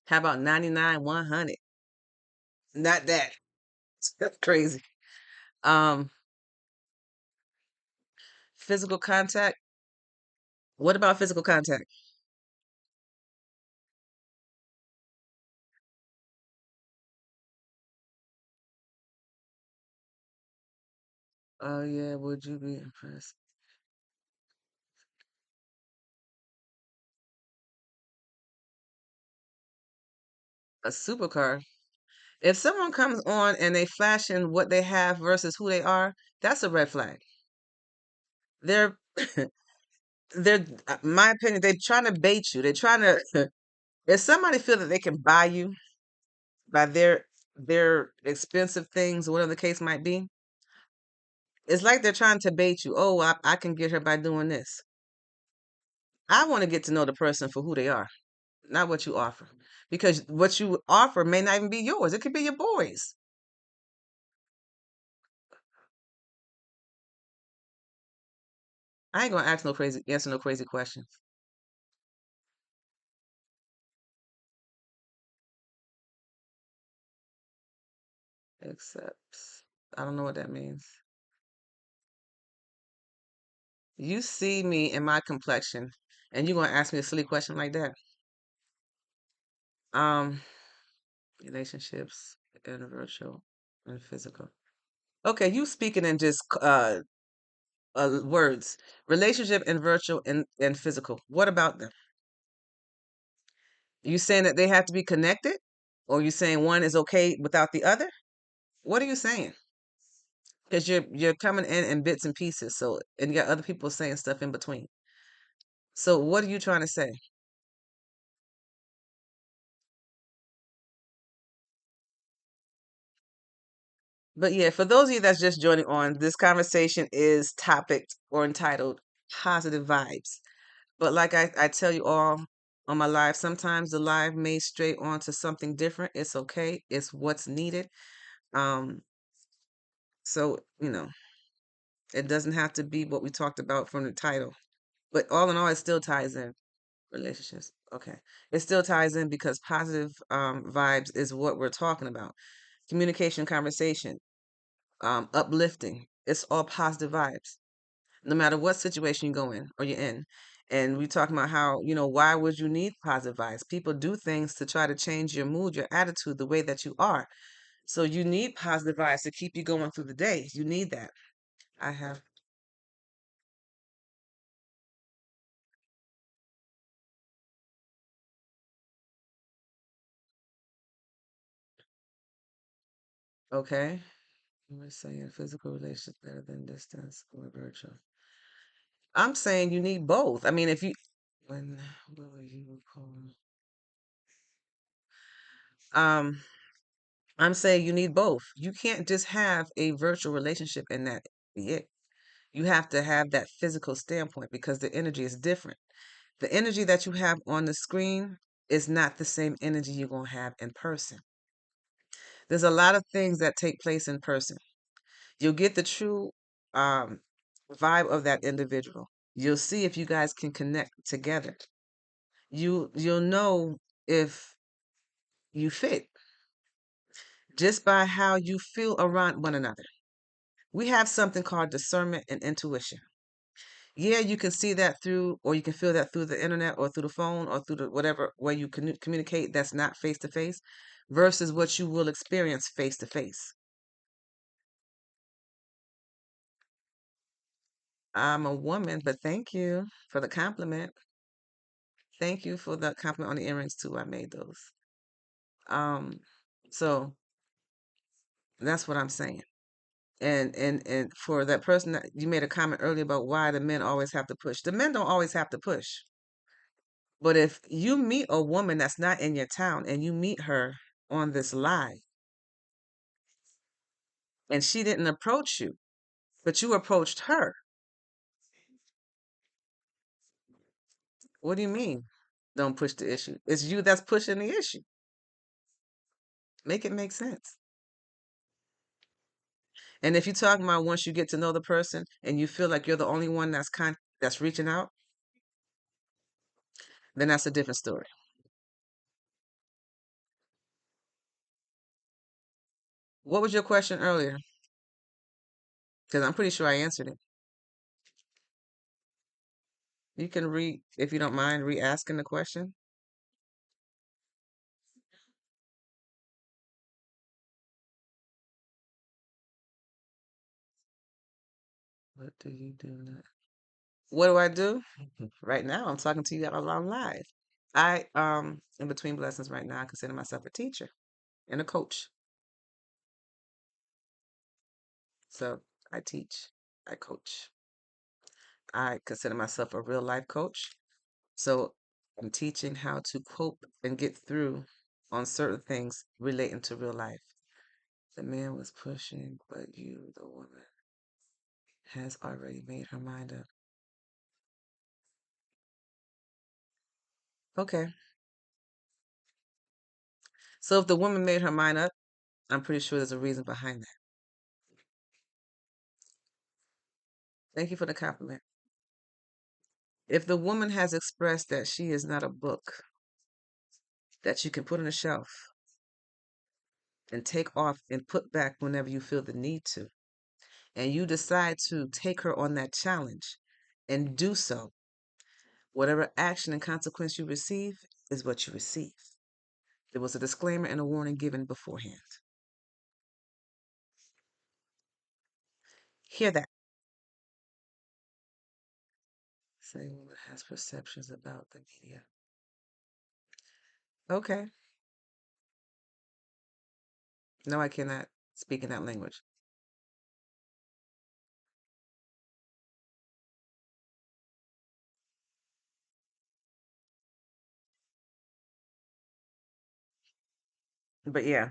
How about 99, 100? Not that. That's crazy. Um, Physical contact. What about physical contact? Oh yeah, would you be impressed? A supercar. If someone comes on and they flashing what they have versus who they are, that's a red flag. They're they're my opinion, they're trying to bait you. They're trying to if somebody feel that they can buy you by their expensive things, whatever the case might be, it's like they're trying to bait you. Oh, I can get her by doing this. I want to get to know the person for who they are, not what you offer. Because what you offer may not even be yours. It could be your boys. I ain't gonna answer no crazy questions. Except I don't know what that means. You see me in my complexion, and you gonna ask me a silly question like that? Um, Relationships and virtual and physical. Okay, you speaking in just words. Relationship and virtual and physical. What about them? You saying that they have to be connected, or you saying one is okay without the other? What are you saying? Because you're coming in bits and pieces. So and you got other people saying stuff in between. So what are you trying to say? But yeah, for those of you that's just joining on, this conversation is topic or entitled positive vibes. But like I tell you all on my live, sometimes the live may stray on to something different. It's okay. It's what's needed. Um, so, it doesn't have to be what we talked about from the title. But all in all, it still ties in. Relationships. Okay. It still ties in because positive vibes is what we're talking about. Communication, conversation, uplifting. It's all positive vibes, no matter what situation you go in or you're in. And we talking about how, why would you need positive vibes? People do things to try to change your mood, your attitude, the way that you are. So you need positive vibes to keep you going through the day. You need that. I have, okay. We're saying physical relationship better than distance or virtual. I'm saying you need both. I mean, if you, when will you call? Um, I'm saying you need both. You can't just have a virtual relationship and that be it. You have to have that physical standpoint because the energy is different. The energy that you have on the screen is not the same energy you're going to have in person. There's a lot of things that take place in person. You'll get the true um, vibe of that individual. You'll see if you guys can connect together. You'll know if you fit just by how you feel around one another. We have something called discernment and intuition. Yeah, you can see that through, or you can feel that through the internet or through the phone or through the whatever way you communicate that's not face to face versus what you will experience face to face. I'm a woman, but thank you for the compliment. Thank you for the compliment on the earrings too. I made those. Um, so that's what I'm saying. And for that person that you made a comment earlier about why the men always have to push. The men don't always have to push. But if you meet a woman that's not in your town and you meet her on this live and she didn't approach you, but you approached her, what do you mean? Don't push the issue. It's you that's pushing the issue. Make it make sense. And if you're talking about once you get to know the person and you feel like you're the only one that's reaching out, then that's a different story. What was your question earlier? Because I'm pretty sure I answered it. You can if you don't mind, re-asking the question. What do you do now? What do I do? Right now, I'm talking to you all on live. In between blessings right now, I consider myself a teacher and a coach. So I teach, I coach. I consider myself a real life coach. So I'm teaching how to cope and get through on certain things relating to real life. The man was pushing, but you, the woman, has already made her mind up. Okay. So if the woman made her mind up, I'm pretty sure there's a reason behind that. Thank you for the compliment. If the woman has expressed that she is not a book that you can put on a shelf and take off and put back whenever you feel the need to, and you decide to take her on that challenge and do so, whatever action and consequence you receive is what you receive. There was a disclaimer and a warning given beforehand. Hear that. Say woman has perceptions about the media. Okay. No, I cannot speak in that language. But yeah,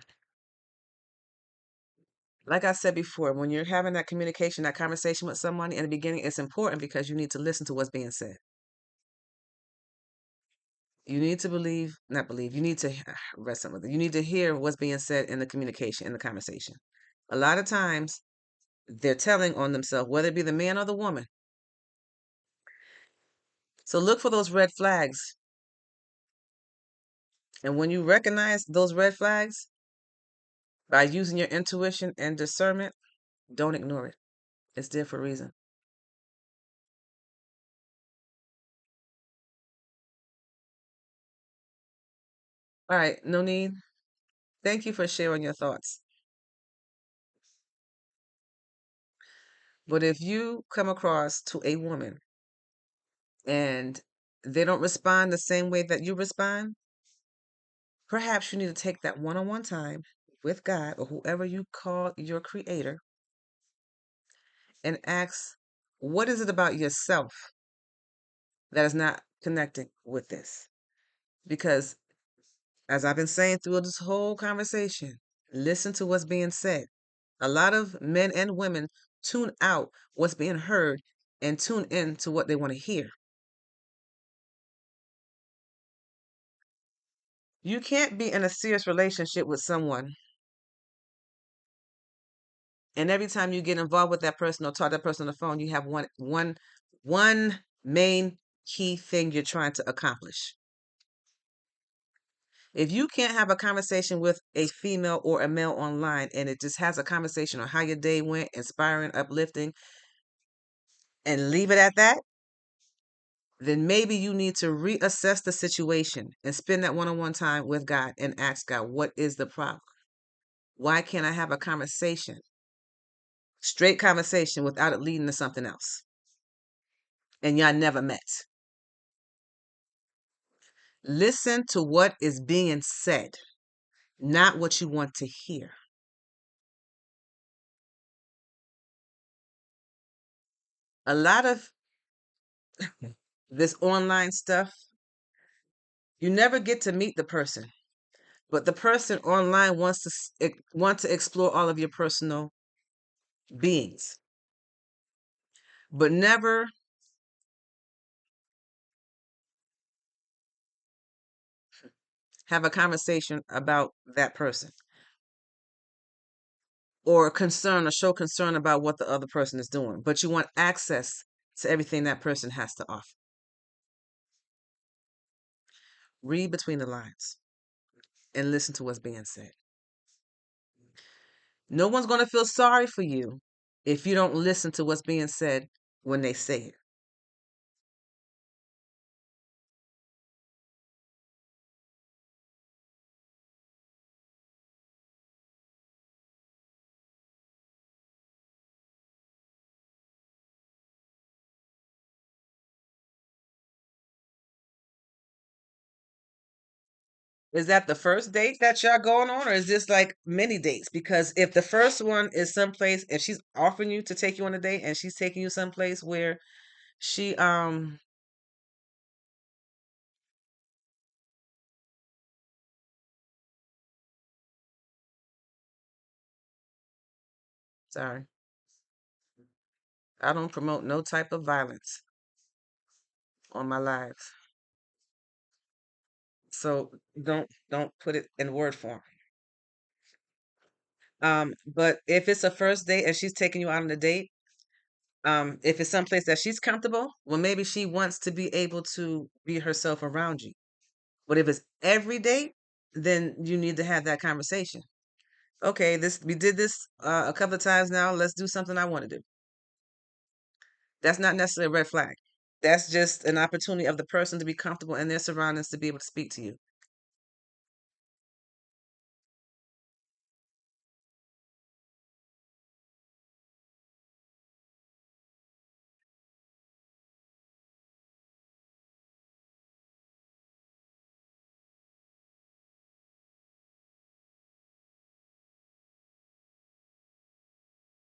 Like I said before, when you're having that communication, that conversation with someone in the beginning, it's important because you need to listen to what's being said. You need to believe, not believe, you need to rest with it. You need to hear what's being said in the communication, in the conversation. A lot of times they're telling on themselves, whether it be the man or the woman. So look for those red flags. And when you recognize those red flags by using your intuition and discernment, don't ignore it. It's there for a reason. All right, no need. Thank you for sharing your thoughts. But if you come across to a woman and they don't respond the same way that you respond, perhaps you need to take that one-on-one time with God or whoever you call your creator and ask, what is it about yourself that is not connecting with this? Because as I've been saying through this whole conversation, listen to what's being said. A lot of men and women tune out what's being heard and tune in to what they want to hear. You can't be in a serious relationship with someone, and every time you get involved with that person or talk to that person on the phone, you have one main key thing you're trying to accomplish. If you can't have a conversation with a female or a male online and it just has a conversation on how your day went, inspiring, uplifting, and leave it at that, then maybe you need to reassess the situation and spend that one-on-one time with God and ask God, what is the problem? Why can't I have a conversation, straight conversation without it leading to something else? And y'all never met. Listen to what is being said, not what you want to hear. A lot of this online stuff, you never get to meet the person, but the person online wants to explore all of your personal beings, but never have a conversation about that person or concern or show concern about what the other person is doing, but you want access to everything that person has to offer. Read between the lines and listen to what's being said. No one's going to feel sorry for you if you don't listen to what's being said when they say it. Is that the first date that y'all going on, or is this like many dates? Because if the first one is someplace, if she's offering you to take you on a date and she's taking you someplace where she sorry, I don't promote no type of violence on my lives. So don't put it in word form. But if it's a first date and she's taking you out on a date, if it's someplace that she's comfortable, well, maybe she wants to be able to be herself around you. But if it's every date, then you need to have that conversation. Okay, this we did this a couple of times now. Let's do something I want to do. That's not necessarily a red flag. That's just an opportunity of the person to be comfortable in their surroundings to be able to speak to you.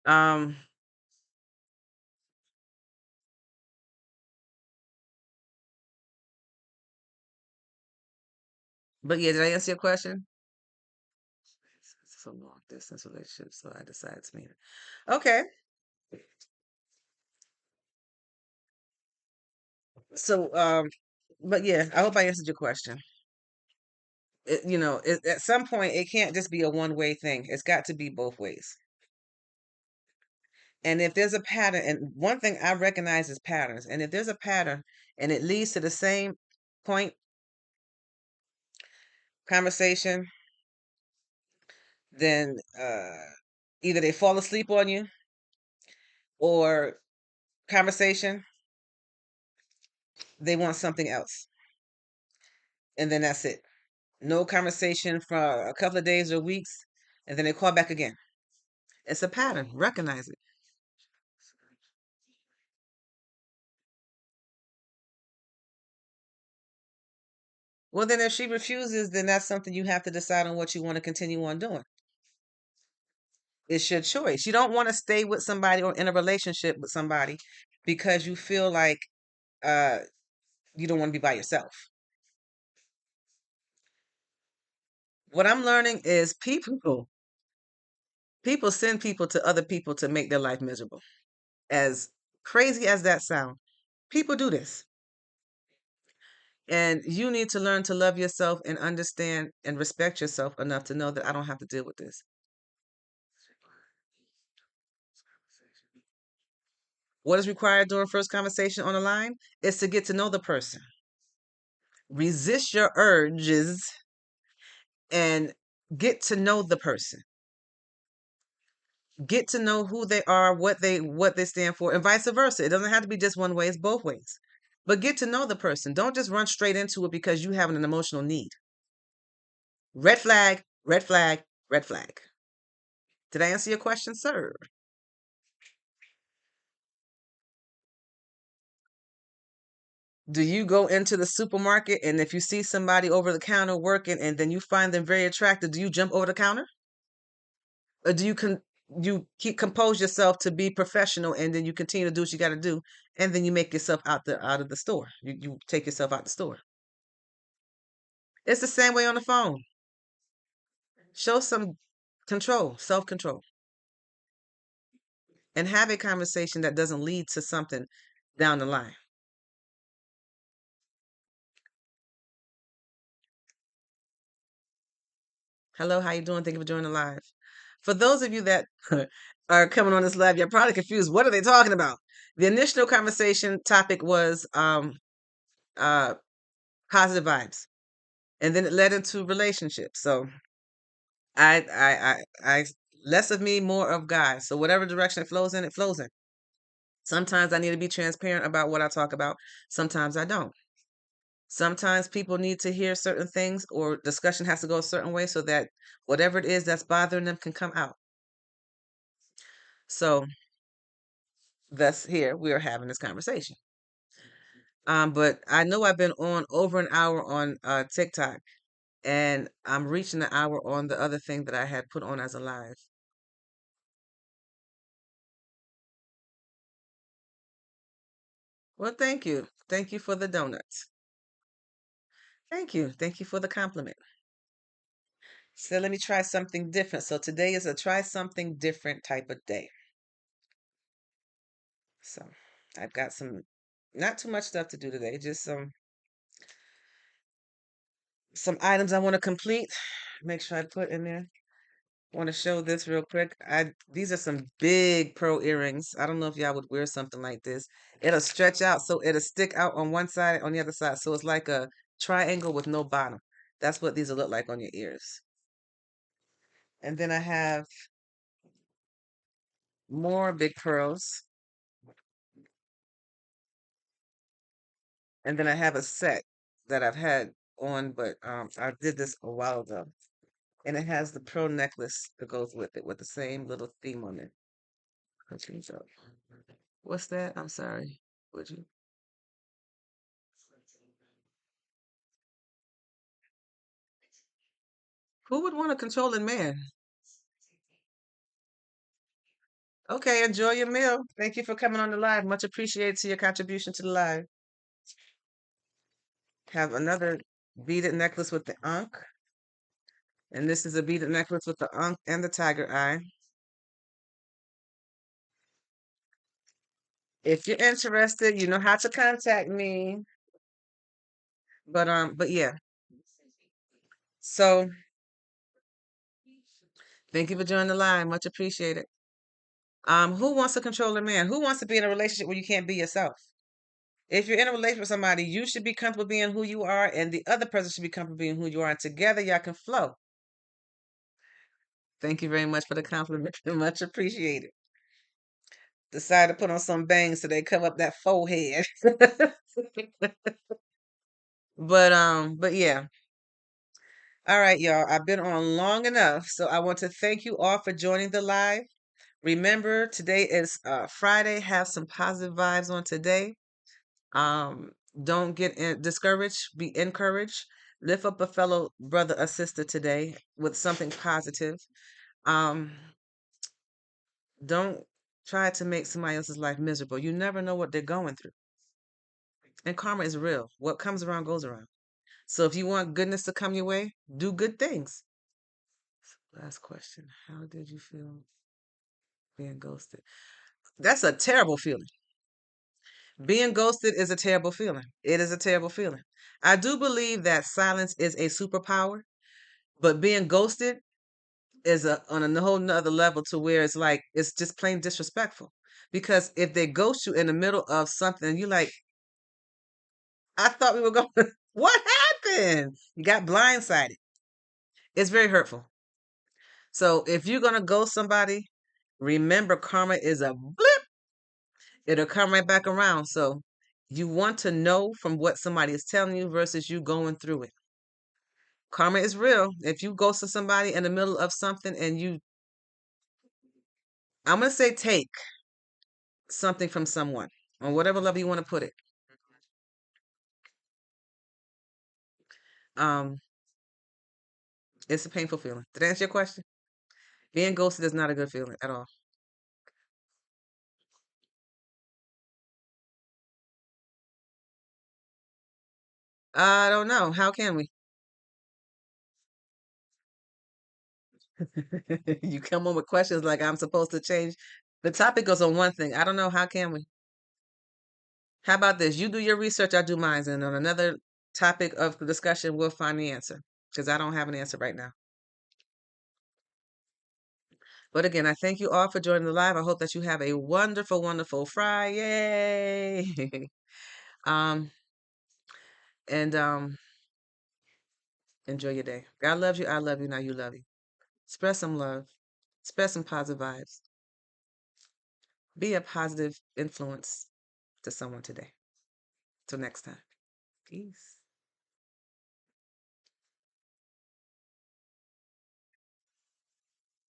Um, but yeah, did I answer your question? So long distance relationship. So I decided to meet her. Okay. So, but yeah, I hope I answered your question. At some point, it can't just be a one-way thing. It's got to be both ways. And if there's a pattern, and one thing I recognize is patterns, and if there's a pattern and it leads to the same point, conversation, then either they fall asleep on you or conversation, they want something else. And then that's it. No conversation for a couple of days or weeks, and then they call back again. It's a pattern. Recognize it. Well, then if she refuses, then that's something you have to decide on what you want to continue on doing. It's your choice. You don't want to stay with somebody or in a relationship with somebody because you feel like uh, you don't want to be by yourself. What I'm learning is people send people to other people to make their life miserable. As crazy as that sounds, people do this. And you need to learn to love yourself and understand and respect yourself enough to know that I don't have to deal with this. What is required during first conversation on the line is to get to know the person. Resist your urges and get to know the person. Get to know who they are, what they stand for, and vice versa. It doesn't have to be just one way, it's both ways. But get to know the person. Don't just run straight into it because you have an emotional need. Red flag, red flag, red flag. Did I answer your question, sir? Do you go into the supermarket and if you see somebody over the counter working and then you find them very attractive, do you jump over the counter? Or do you keep compose yourself to be professional and then you continue to do what you got to do and then you make yourself out of the store. You take yourself out the store. It's the same way on the phone. Show some control, self-control, and have a conversation that doesn't lead to something down the line. Hello, how you doing? Thank you for joining the live. For those of you that are coming on this live, you're probably confused. What are they talking about? The initial conversation topic was uh positive vibes, and then it led into relationships. So I less of me, more of God. So whatever direction it flows in, it flows in. Sometimes I need to be transparent about what I talk about. Sometimes I don't. Sometimes people need to hear certain things or discussion has to go a certain way so that whatever it is that's bothering them can come out. So thus here we are having this conversation. But I know I've been on over an hour on TikTok and I'm reaching the hour on the other thing that I had put on as a live. Well, thank you. Thank you for the donuts. Thank you. Thank you for the compliment. So let me try something different. So today is a try something different type of day. So I've got not too much stuff to do today, just some items I want to complete. Make sure I put in there. Want to show this real quick. These are some big pearl earrings. I don't know if y'all would wear something like this. It'll stretch out, so it'll stick out on one side, on the other side. So it's like a triangle with no bottom. That's what these will look like on your ears. And then I have more big pearls. And then I have a set that I've had on, but I did this a while ago. And it has the pearl necklace that goes with it with the same little theme on it. Okay, so what's that? I'm sorry. Would you? Who would want a controlling man? Okay, enjoy your meal. Thank you for coming on the live. Much appreciated to your contribution to the live. Have another beaded necklace with the ankh. And this is a beaded necklace with the Ankh and the tiger eye. If you're interested, you know how to contact me. But yeah. So thank you for joining the line. Much appreciated. Who wants to control a man? Who wants to be in a relationship where you can't be yourself? If you're in a relationship with somebody, you should be comfortable being who you are, and the other person should be comfortable being who you are, and together y'all can flow. Thank you very much for the compliment. Much appreciated. Decided to put on some bangs so they cover up that forehead. But yeah. All right, y'all. I've been on long enough, so I want to thank you all for joining the live. Remember, today is Friday. Have some positive vibes on today. Um, don't get discouraged. Be encouraged. Lift up a fellow brother or sister today with something positive. Um, don't try to make somebody else's life miserable. You never know what they're going through. And karma is real. What comes around goes around. So if you want goodness to come your way, do good things. Last question. How did you feel being ghosted? That's a terrible feeling. Being ghosted is a terrible feeling. It is a terrible feeling. I do believe that silence is a superpower, but being ghosted is on a whole nother level to where it's like it's just plain disrespectful. Because if they ghost you in the middle of something, you like, I thought we were going. What happened? You got blindsided. It's very hurtful. So if you're gonna ghost somebody, remember karma is a blip. It'll come right back around. So you want to know from what somebody is telling you versus you going through it. Karma is real. If you ghost somebody in the middle of something and I'm gonna say take something from someone on whatever level you want to put it. Um, it's a painful feeling. Did I answer your question? Being ghosted is not a good feeling at all. I don't know. How can we? You come on with questions like I'm supposed to change. The topic goes on one thing. I don't know. How can we? How about this? You do your research, I do mine, and on another topic of discussion, we'll find the answer because I don't have an answer right now. But again, I thank you all for joining the live. I hope that you have a wonderful, wonderful Friday. um, and enjoy your day. God loves you. I love you. Now you love you. Spread some love. Spread some positive vibes. Be a positive influence to someone today. Till next time. Peace.